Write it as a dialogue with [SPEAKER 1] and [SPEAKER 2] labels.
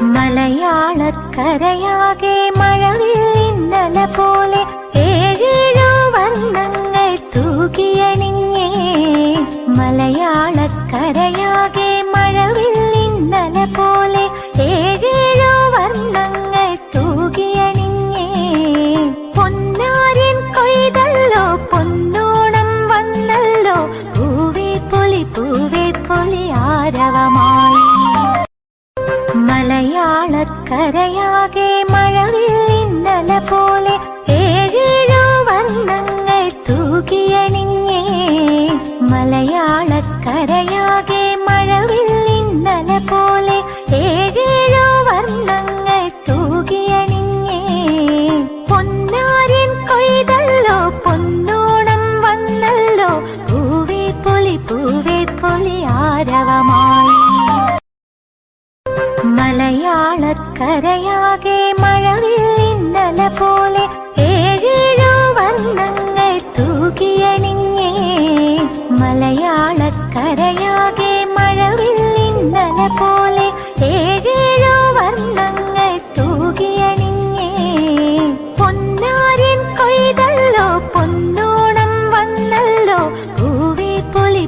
[SPEAKER 1] മലയാളക്കരയാകെ മഴവില്ലിന്നല പോലെ ഏഴേഴോ വർണ്ണങ്ങൾ തൂകിയണിഞ്ഞേ. മലയാളക്കരയാകെ മഴവില്ലിന്നല പോലെ ഏഴേഴോ വർണ്ണങ്ങൾ തൂകിയണിഞ്ഞേ. പൊന്നാരിൻ കൊയ്തല്ലോ പൊന്നോണം വന്നല്ലോ, പൂവേ പൊലി ആരവമായി. മലയാളക്കരയാകെ മഴവില്ലിന്നല പോലെ ഏഴേഴോ വർണ്ണങ്ങൾ തൂകിയണിഞ്ഞേ. മലയാളക്കരയാകെ മഴവില്ലിന്നല പോലെ ഏഴേഴോ വർണ്ണങ്ങൾ തൂകിയണിഞ്ഞേ. പൊന്നാരിൻ കൊയ്തല്ലോ പൊന്നോണം വന്നല്ലോ, പൂവേ പൊലി ആരവമായി. മലയാളക്കരയാകെ മഴവില്ലിന്നല പോലെ ഏഴേഴോ വർണ്ണങ്ങൾ തൂകിയണിഞ്ഞേ. മലയാളക്കരയാകെ മഴവില്ലിന്നല പോലെ ഏഴേഴോ വർണ്ണങ്ങൾ തൂകിയണിഞ്ഞേ. പൊന്നാരിൻ കൊയ്തല്ലോ പൊന്നോണം വന്നല്ലോ, പൂവേ പൊലി